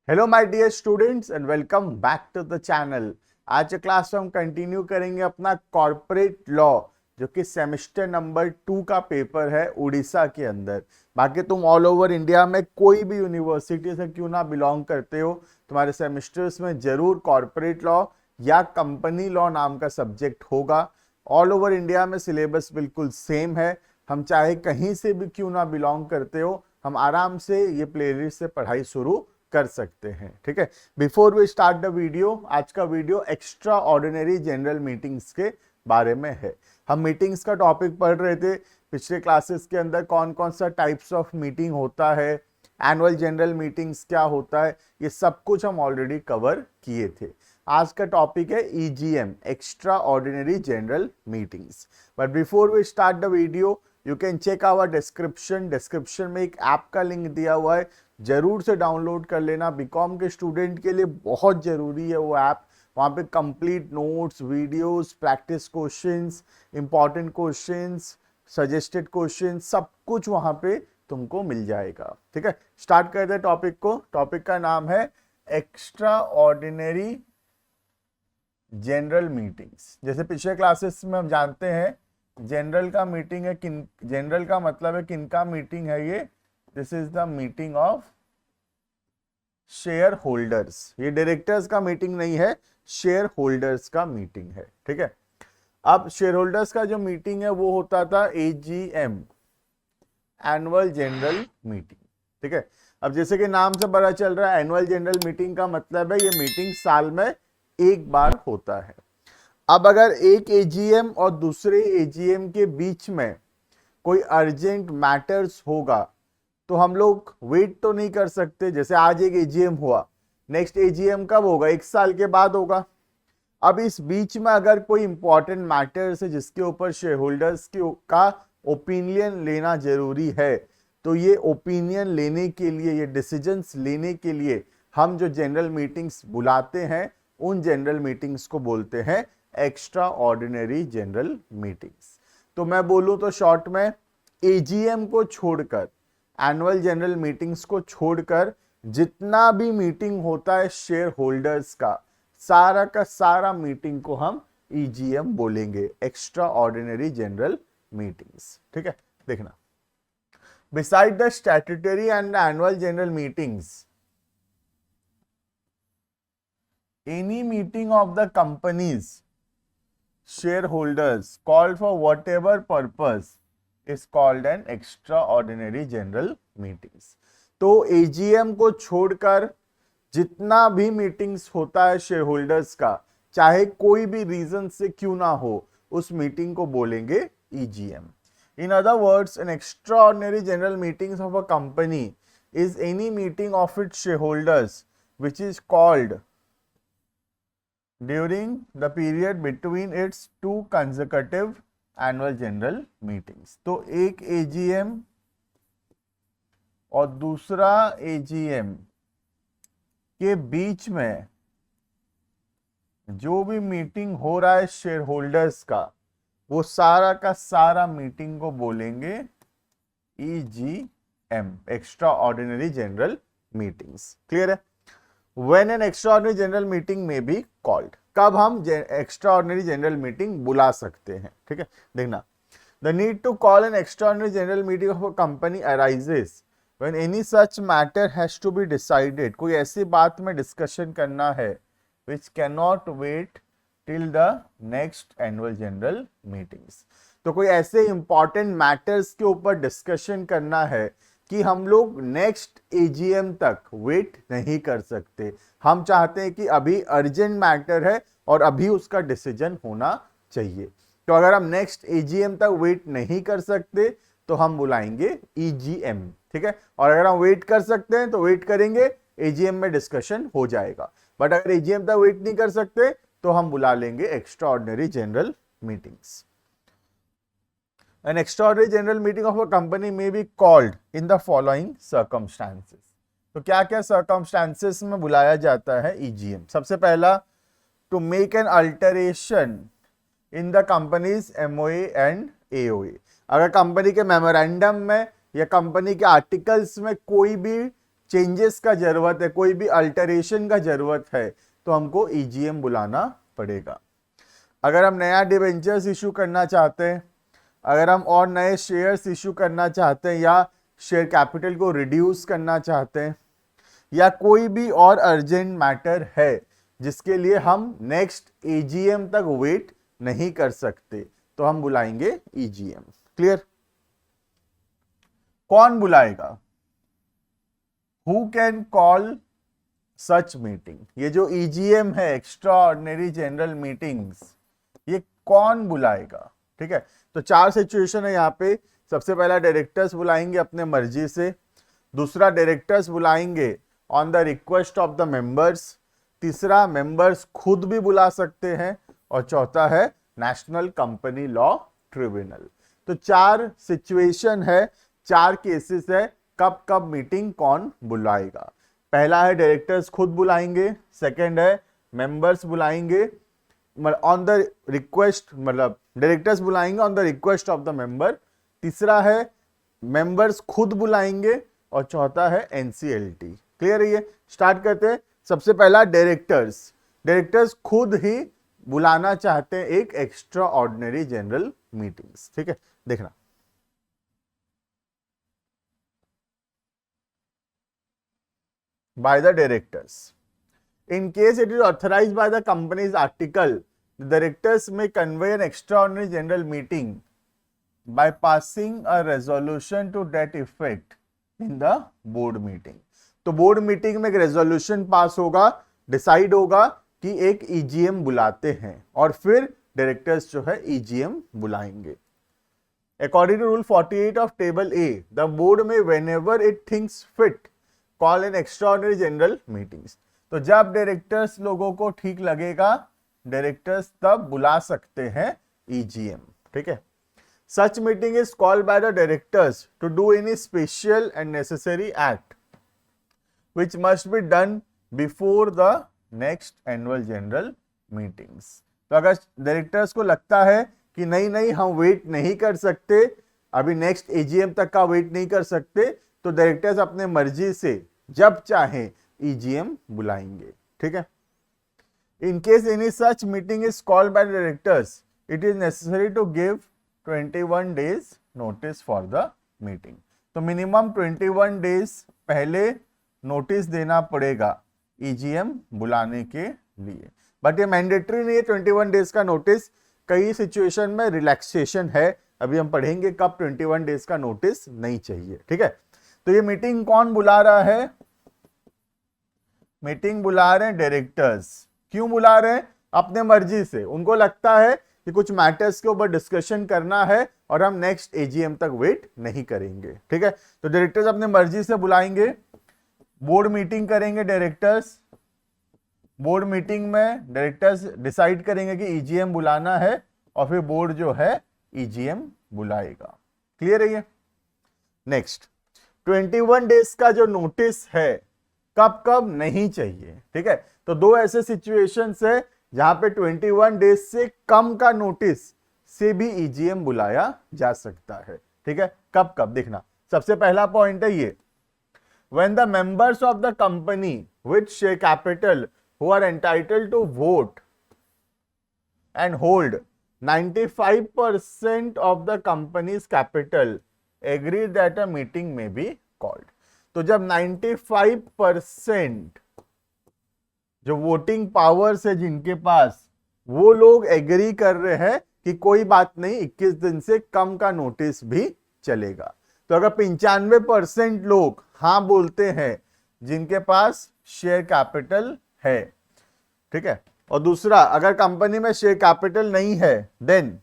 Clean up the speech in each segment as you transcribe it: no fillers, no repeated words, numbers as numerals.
Hello my dear students and welcome back to the channel. आज के class में हम कंटिन्यू करेंगे अपना कॉर्पोरेट लॉ, जो कि सेमेस्टर नंबर 2 का पेपर है उड़ीसा के अंदर। बाकी तुम ऑल ओवर इंडिया में कोई भी यूनिवर्सिटी से क्यों ना बिलोंग करते हो, तुम्हारे सेमेस्टर्स में जरूर कॉर्पोरेट लॉ या कंपनी लॉ नाम का सब्जेक्ट होगा। ऑल ओवर इंडिया में सिलेबस बिल्कुल सेम है। हम चाहे कहीं से भी क्यों ना बिलोंग करते हो, हम आराम से ये प्लेलिस्ट से पढ़ाई शुरू कर सकते हैं। ठीक है, before we start the video, आज का video extraordinary general meetings के बारे में है। हम मीटिंग्स का टॉपिक पढ़ रहे थे पिछले क्लासेस के अंदर, कौन कौन सा टाइप्स ऑफ मीटिंग होता है, एनुअल जनरल मीटिंग्स क्या होता है, ये सब कुछ हम ऑलरेडी कवर किए थे। आज का टॉपिक है EGM, extraordinary general meetings. But before we start the video, you can check our description में एक ऐप का लिंक दिया हुआ है, जरूर से डाउनलोड कर लेना। बीकॉम के स्टूडेंट के लिए बहुत जरूरी है वो ऐप। वहाँ पे complete notes, videos, practice questions, important questions, suggested questions, सब कुछ वहाँ पे तुमको मिल जाएगा। ठीक है, स्टार्ट करते हैं टॉपिक को। टॉपिक का नाम है एक्स्ट्रा ऑर्डिनरी जनरल मीटिंग्स। जैसे पिछले क्लासेस में हम जानते हैं, जनरल का मीटिंग है किन, जनरल का मतलब है किनका मीटिंग है ये, this is the meeting of share holders. ये डायरेक्टर्स का मीटिंग नहीं है, शेयर होल्डर्स का मीटिंग है। ठीक है, अब शेयर होल्डर्स का जो मीटिंग है वो होता था AGM, एनुअल जनरल मीटिंग। ठीक है, अब जैसे कि नाम से पता चल रहा है, एनुअल जनरल मीटिंग का मतलब है ये मीटिंग साल में एक बार होता है। अब अगर एक AGM और दूसरे AGM के बीच में कोई अर्जेंट मैटर्स होगा तो हम लोग वेट तो नहीं कर सकते। जैसे आज एक AGM हुआ, नेक्स्ट AGM कब होगा, एक साल के बाद होगा। अब इस बीच में अगर कोई इंपॉर्टेंट मैटर्स है जिसके ऊपर शेयर होल्डर्स का ओपिनियन लेना जरूरी है, तो ये ओपिनियन लेने के लिए, ये डिसीजंस लेने के लिए हम जो जनरल मीटिंग्स बुलाते हैं, उन जनरल मीटिंग्स को बोलते हैं एक्स्ट्रा ऑर्डिनरी जनरल मीटिंग्स। तो मैं बोलूं तो शॉर्ट में, AGM को छोड़कर, एनुअल जनरल मीटिंग्स को छोड़कर जितना भी मीटिंग होता है शेयर होल्डर्स का सारा मीटिंग को हम EGM बोलेंगे, एक्स्ट्रा ऑर्डिनरी जनरल मीटिंग्स। ठीक है, देखना, beside the statutory and annual general meetings, any meeting of the company's shareholders called for whatever purpose is called an extraordinary general meetings। तो AGM को छोड़कर जितना भी मीटिंग्स होता है शेयर होल्डर्स का, चाहे कोई भी रीजन से क्यों ना हो, उस मीटिंग को बोलेंगे EGM। In other words, an extraordinary general meetings of a company is any meeting of its shareholders which is called during the period between its two consecutive annual general meetings। तो एक AGM और दूसरा AGM के बीच में जो भी meeting हो रहा है शेयर होल्डर्स का, वो सारा का सारा मीटिंग को बोलेंगे EGM, extraordinary general meetings. Clear है? When an extraordinary general meeting may be called, कब हम extraordinary general meeting बुला सकते हैं। ठीक है, देखना, the need to call an extraordinary general meeting of a company arises when any such matter has to be decided, कोई ऐसी बात में डिस्कशन करना है which cannot wait till the next annual general meetings। तो कोई ऐसे इंपॉर्टेंट मैटर्स के ऊपर डिस्कशन करना है कि हम लोग नेक्स्ट AGM तक वेट नहीं कर सकते। हम चाहते हैं कि अभी अर्जेंट मैटर है और अभी उसका डिसीजन होना चाहिए। तो अगर हम नेक्स्ट AGM तक वेट नहीं कर सकते तो हम बुलाएंगे EGM। ठीक है, और अगर हम वेट कर सकते हैं तो वेट करेंगे, AGM में डिस्कशन हो जाएगा। बट अगर AGM तक वेट नहीं कर सकते तो हम बुला लेंगे extra ordinary general meetings. An extraordinary general meeting of a company may be called in the following circumstances। तो क्या क्या circumstances में बुलाया जाता है EGM? सबसे पहला, to make an alteration in the company's MOA and AOA। अगर कंपनी के मेमोरेंडम में या कंपनी के आर्टिकल्स में कोई भी चेंजेस का जरूरत है, कोई भी अल्टरेशन का जरूरत है, तो हमको ईजीएम बुलाना पड़ेगा। अगर हम नया डिबेंचर्स इशू करना चाहते हैं, अगर हम और नए शेयर्स इशू करना चाहते हैं, या शेयर कैपिटल को रिड्यूस करना चाहते हैं, या कोई भी और अर्जेंट मैटर है जिसके लिए हम नेक्स्ट एजीएम तक वेट नहीं कर सकते, तो हम बुलाएंगे ईजीएम। क्लियर? कौन बुलाएगा? Who can call such meeting? ये जो ईजीएम है, एक्स्ट्रा ऑर्डिनरी जनरल मीटिंग्स, ये कौन बुलाएगा? ठीक है, तो 4 सिचुएशन है यहाँ पे। सबसे पहला डायरेक्टर्स बुलाएंगे अपने मर्जी से, दूसरा डायरेक्टर्स बुलाएंगे on the request of the members, तीसरा मेंबर्स खुद भी बुला सकते हैं, और चौथा है नेशनल कंपनी लॉ ट्रिब्यूनल। तो 4 सिचुएशन है, 4 केसेस है, कब कब मीटिंग कौन बुलाएगा। पहला है डायरेक्टर्स खुद बुलाएंगे, सेकंड है मेंबर्स बुलाएंगे ऑन द रिक्वेस्ट, मतलब डायरेक्टर्स बुलाएंगे on the request of the member, तीसरा है मेंबर्स खुद बुलाएंगे, और चौथा है एनसीएलटी। क्लियर है? ये स्टार्ट करते हैं। सबसे पहला डायरेक्टर्स खुद ही बुलाना चाहते हैं एक एक्स्ट्रा ऑर्डिनरी जनरल मीटिंग्स। ठीक है, देखना। By the directors. In case it is authorized by the company's article, the directors may convene an extraordinary general meeting by passing a resolution to that effect in the board meeting. तो board meeting में एक resolution pass होगा, decide होगा कि एक EGM बुलाते हैं, और फिर डायरेक्टर्स जो है ईजीएम बुलाएंगे। According to Rule 48 of Table A, the board may whenever it thinks fit call N extraordinary general meetings. तो जब डायरेक्टर्स लोगों को ठीक लगेगा, डायरेक्टर्स तब बुला सकते हैं ईजीएम। ठीक है, such meeting is called by the directors to do any special and necessary act which must be done before the next annual general meetings. तो अगर डायरेक्टर्स को लगता है कि नहीं नहीं हम वेट नहीं कर सकते, अभी नेक्स्ट एजीएम तक का वेट नहीं कर सकते, तो डायरेक्टर्स अपने मर्जी से जब चाहे ईजीएम बुलाएंगे। ठीक है, in case any such meeting is called by directors, it is necessary to give 21 days notice for the meeting. तो मिनिमम 21 डेज पहले नोटिस देना पड़ेगा ईजीएम बुलाने के लिए, बट ये मैंडेटरी नहीं है 21 डेज का नोटिस। कई सिचुएशन में रिलैक्सेशन है, अभी हम पढ़ेंगे कब 21 डेज का नोटिस नहीं चाहिए। ठीक है, तो ये मीटिंग कौन बुला रहा है? मीटिंग बुला रहे हैं डायरेक्टर्स। क्यों बुला रहे हैं? अपने मर्जी से। उनको लगता है कि कुछ मैटर्स के ऊपर डिस्कशन करना है और हम नेक्स्ट एजीएम तक वेट नहीं करेंगे। ठीक है, तो डायरेक्टर्स अपने मर्जी से बुलाएंगे, बोर्ड मीटिंग करेंगे डायरेक्टर्स। बोर्ड मीटिंग में डायरेक्टर्स डिसाइड करेंगे कि ईजीएम बुलाना है, और फिर बोर्ड जो है ईजीएम बुलाएगा। क्लियर है ये? नेक्स्ट, 21 डेज का जो नोटिस है कब कब नहीं चाहिए। ठीक है, तो 2 ऐसे सिचुएशंस है जहां पे 21 डेज से कम का नोटिस से भी ईजीएम बुलाया जा सकता है। ठीक है, कब कब देखना। सबसे पहला पॉइंट है ये, when the members of the company with share capital who are entitled to vote and hold 95% of the company's capital agree that a meeting may be called। तो जब 95% जो वोटिंग पावर्स है जिनके पास, वो लोग एग्री कर रहे हैं कि कोई बात नहीं 21 दिन से कम का नोटिस भी चलेगा। तो अगर 95% लोग हाँ बोलते हैं जिनके पास शेयर कैपिटल है, ठीक है, और दूसरा अगर कंपनी में शेयर कैपिटल नहीं है, then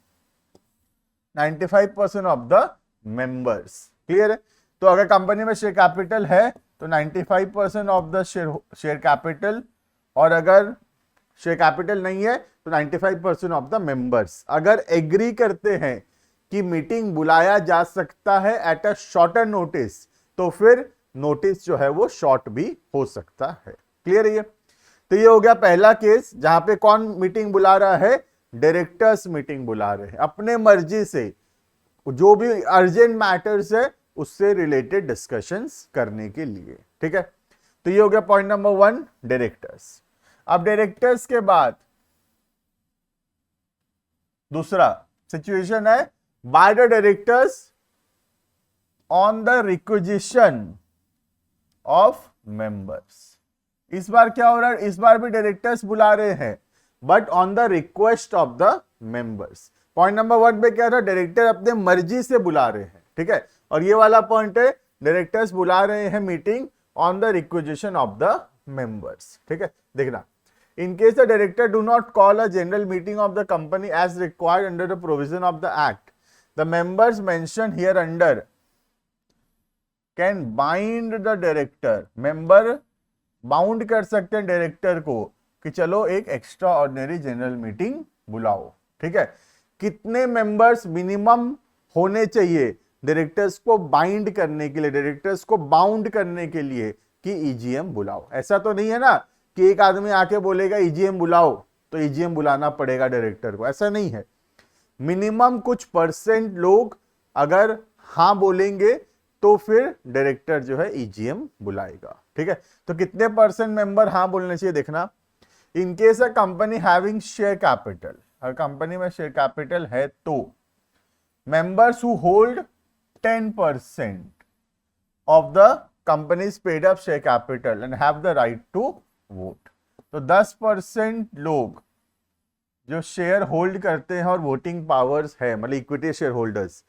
95% of the members. Clear है? तो अगर कंपनी में शेयर कैपिटल है तो 95% ऑफ द शेयर कैपिटल, और अगर शेयर कैपिटल नहीं है तो 95% ऑफ द मेंबर्स अगर एग्री करते हैं कि मीटिंग बुलाया जा सकता है एट अ शॉर्टर नोटिस, तो फिर नोटिस जो है वो शॉर्ट भी हो सकता है। क्लियर है ये? तो ये हो गया पहला केस जहां पे कौन मीटिंग बुला रहा है? डायरेक्टर्स मीटिंग बुला रहे हैं अपने मर्जी से, जो भी अर्जेंट मैटर्स है उससे रिलेटेड डिस्कशंस करने के लिए। ठीक है, तो ये हो गया पॉइंट नंबर 1 डायरेक्टर्स। अब डायरेक्टर्स के बाद दूसरा सिचुएशन है bye the directors on the requisition of members. इस बार क्या हो रहा है, इस बार भी डायरेक्टर्स बुला रहे हैं but on the request of the members. Point number 1 पे क्या था, डायरेक्टर अपने मर्जी से बुला रहे हैं, ठीक है, और ये वाला पॉइंट है डायरेक्टर्स बुला रहे हैं meeting on the requisition of the members, ठीक है। देखना, in case the director do not call a general meeting of the company as required under the provision of the act, the members mention here under can bind the director. Member bound कर सकते हैं director को कि चलो एक extra ordinary general meeting बुलाओ, ठीक है। कितने मेंबर्स मिनिमम होने चाहिए डायरेक्टर्स को बाइंड करने के लिए, डायरेक्टर्स को बाउंड करने के लिए कि ईजीएम बुलाओ? ऐसा तो नहीं है ना कि एक आदमी आके बोलेगा ईजीएम बुलाओ तो ईजीएम बुलाना पड़ेगा डायरेक्टर को, ऐसा नहीं है। मिनिमम कुछ परसेंट लोग अगर हाँ बोलेंगे तो फिर डायरेक्टर जो है ईजीएम बुलाएगा, ठीक है। तो कितने परसेंट मेंबर हाँ बोलने चाहिए देखना। In case a company having share capital, अगर कंपनी में शेयर कैपिटल है तो members who hold 10% of the company's paid up share capital and have the right to vote. तो 10% लोग जो शेयर होल्ड करते हैं और वोटिंग पावर्स है, मतलब equity share holders,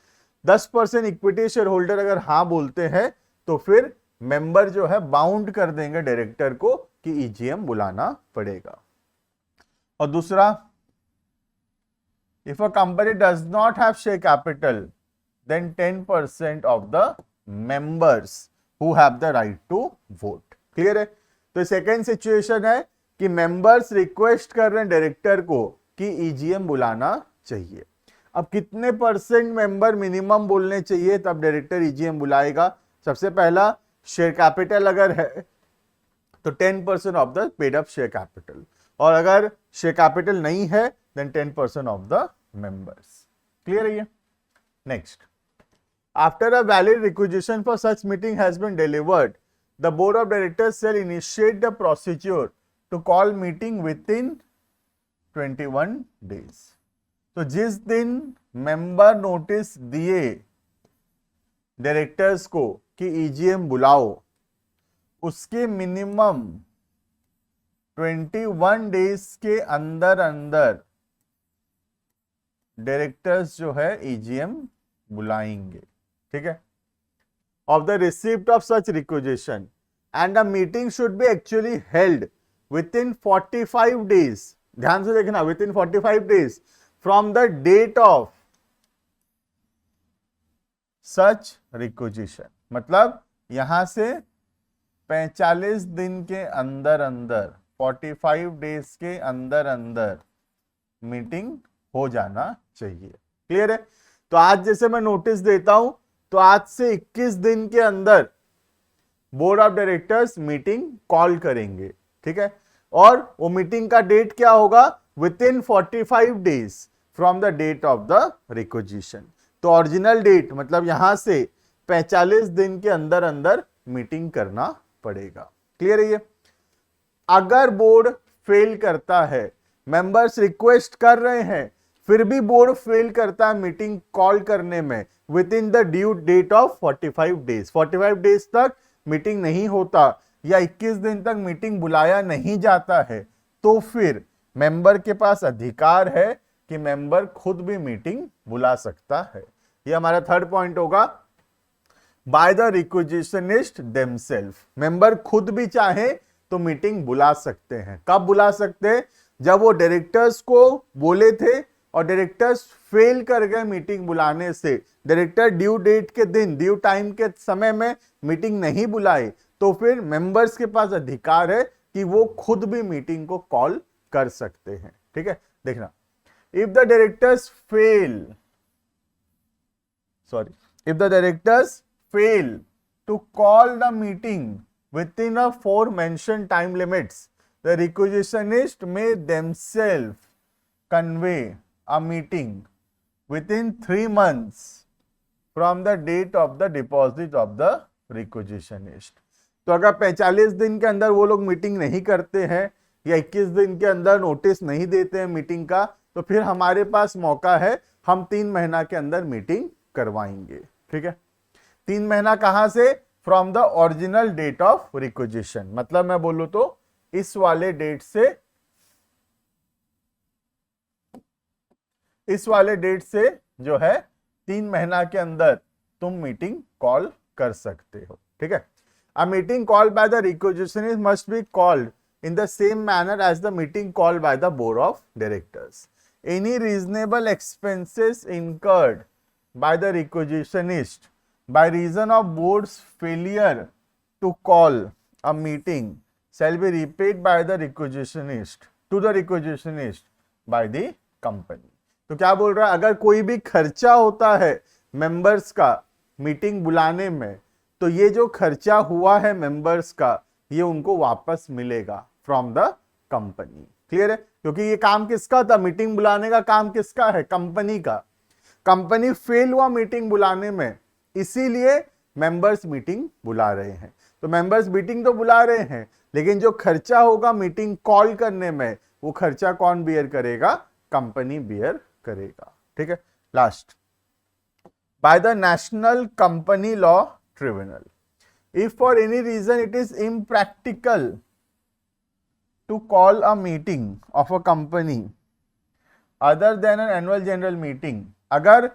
10% equity share holder अगर हाँ बोलते हैं तो फिर मेंबर जो है बाउंड कर देंगे डायरेक्टर को कि ईजीएम बुलाना पड़ेगा। और दूसरा, if a company does not have share capital then 10% of the members who have the right to vote. Clear है? तो सेकेंड सिचुएशन है कि मेंबर्स रिक्वेस्ट कर रहे हैं डायरेक्टर को कि ईजीएम बुलाना चाहिए। अब कितने परसेंट मेंबर मिनिमम बोलने चाहिए तब डायरेक्टर ईजीएम बुलाएगा? सबसे पहला, शेयर कैपिटल अगर है तो 10% of the paid up share capital, और अगर शेयर कैपिटल नहीं है then 10% of the members. Clear है ये? Next, after a valid requisition for such meeting has been delivered, the board of directors shall initiate the procedure to call meeting within 21 days. तो जिस दिन member notice दिए directors को कि EGM बुलाओ, उसके मिनिमम 21 डेज के अंदर अंदर डायरेक्टर्स जो है ईजीएम बुलाएंगे, ठीक है, of the receipt of such requisition, and the meeting should be actually held within 45 days. ध्यान से देखना, within 45 days from the date of such requisition. मतलब यहां से 45 दिन के अंदर अंदर, 45 डेज के अंदर अंदर मीटिंग हो जाना चाहिए। क्लियर है? तो आज जैसे मैं नोटिस देता हूं तो आज से 21 दिन के अंदर board of directors meeting call करेंगे, ठीक है, और वो मीटिंग का डेट क्या होगा? Within 45 days from the date of the requisition. तो ओरिजिनल डेट मतलब यहां से 45 दिन के अंदर अंदर मीटिंग करना पड़ेगा। क्लियर है ये? अगर बोर्ड फेल करता है, मेंबर्स रिक्वेस्ट कर रहे हैं फिर भी बोर्ड फेल करता है मीटिंग कॉल करने में within the due date of 45 days, 45 days तक मीटिंग नहीं होता या 21 दिन तक मीटिंग बुलाया नहीं जाता है, तो फिर मेंबर के पास अधिकार है कि मेंबर खुद भी मीटिंग बुला सकता है। ये हमारा थर्ड पॉइंट होगा, बाय द रिक्विजिशनिस्ट देमसेल्फ। मेंबर खुद भी चाहे तो मीटिंग बुला सकते हैं। कब बुला सकते हैं? जब वो डायरेक्टर्स को बोले थे और डायरेक्टर्स फेल कर गए मीटिंग बुलाने से, डायरेक्टर ड्यू डेट के दिन, ड्यू टाइम के समय में मीटिंग नहीं बुलाए, तो फिर मेंबर्स के पास अधिकार है कि वो खुद भी मीटिंग को कॉल कर सकते हैं। ठीक है, देखना, if the directors fail to call the meeting within a forementioned time limits, the requisitionist may themselves convey a meeting within 3 months from the date of the deposit of the requisitionist. तो अगर 45 दिन के अंदर वो लोग meeting नहीं करते हैं या 21 दिन के अंदर नोटिस नहीं देते हैं मीटिंग का, तो फिर हमारे पास मौका है, हम 3 महीना के अंदर मीटिंग करवाएंगे। ठीक है, 3 महीना कहां से? From the original date of requisition, मतलब मैं बोलूं तो इस वाले डेट से, इस वाले डेट से जो है 3 महीना के अंदर तुम मीटिंग कॉल कर सकते हो। ठीक है, a meeting called by the requisitionist must be called in the same manner as the meeting called by the board of directors. Any reasonable expenses incurred by the requisitionist by reason of board's failure to call a meeting shall be repaid by the requisitionist to the requisitionist by the company. तो क्या बोल रहा है, अगर कोई भी खर्चा होता है मेंबर्स का मीटिंग बुलाने में, तो ये जो खर्चा हुआ है मेंबर्स का, ये उनको वापस मिलेगा फ्रॉम द कंपनी। क्लियर है, क्योंकि ये काम किसका था? मीटिंग बुलाने का काम किसका है? कंपनी का। कंपनी फेल हुआ मीटिंग बुलाने में, इसीलिए मेंबर्स मीटिंग बुला रहे हैं। तो मेंबर्स मीटिंग तो बुला रहे हैं, लेकिन जो खर्चा होगा मीटिंग कॉल करने में, वो खर्चा कौन बियर करेगा? कंपनी बियर करेगा। ठीक है, last, by the national company law tribunal, if for any reason it is impractical to call a meeting of a company other than an annual general meeting, अगर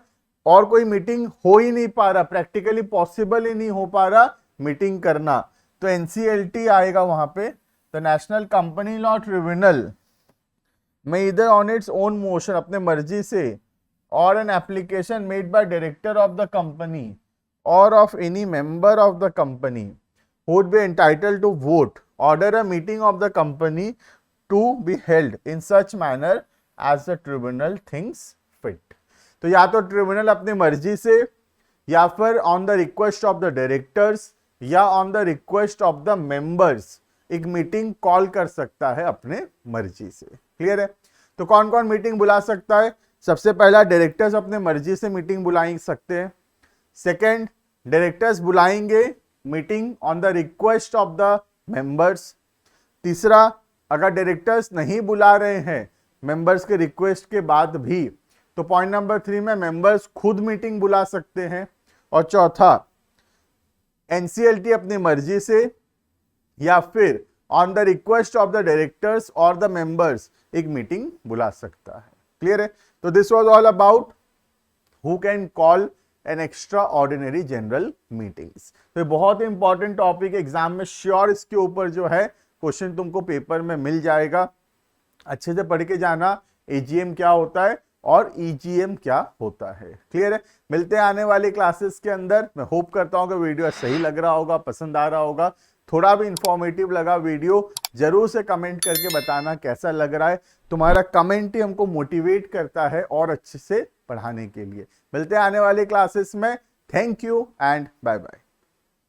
और कोई मीटिंग हो ही नहीं पा रहा, प्रैक्टिकली पॉसिबल ही नहीं हो पा रहा मीटिंग करना, तो एनसीएलटी आएगा वहां पे। तो नेशनल कंपनी लॉ ट्रिब्यूनल में इधर ऑन इट्स ओन मोशन, अपने मर्जी से, और an application made by director of the company or of any member of the company who would be entitled to vote, order a meeting of the company to be held in such manner as the tribunal thinks fit. तो या तो tribunal अपनी मर्जी से, या फिर on the request of the directors, या on the request of the members एक मीटिंग कॉल कर सकता है अपने मर्जी से। क्लियर है, तो कौन कौन मीटिंग बुला सकता है? सबसे पहला, डायरेक्टर्स अपने मर्जी से मीटिंग बुला सकते हैं। सेकेंड, डायरेक्टर्स बुलाएंगे meeting on the request of the members. तीसरा, अगर डायरेक्टर्स नहीं बुला रहे हैं मेंबर्स के रिक्वेस्ट के बाद भी, तो पॉइंट नंबर 3 में मेंबर्स खुद मीटिंग बुला सकते हैं। और चौथा, एनसीएलटी अपनी मर्जी से या फिर on the request of the directors और द मेंबर्स एक मीटिंग बुला सकता है। क्लियर है, तो this was all about who can call an extra ordinary general meetings. तो बहुत इंपॉर्टेंट टॉपिक, एग्जाम में श्योर इसके ऊपर जो है क्वेश्चन तुमको पेपर में मिल जाएगा। अच्छे से पढ़ के जाना, एजीएम क्या होता है और ईजीएम क्या होता है। क्लियर है, मिलते हैं आने वाली क्लासेस के अंदर। मैं होप करता हूं कि वीडियो सही लग रहा होगा, पसंद आ रहा होगा, थोड़ा भी इंफॉर्मेटिव लगा वीडियो, जरूर से कमेंट करके बताना कैसा लग रहा है। तुम्हारा कमेंट ही हमको मोटिवेट करता है और अच्छे से पढ़ाने के लिए। मिलते हैं आने वाली क्लासेस में। Thank you and bye bye.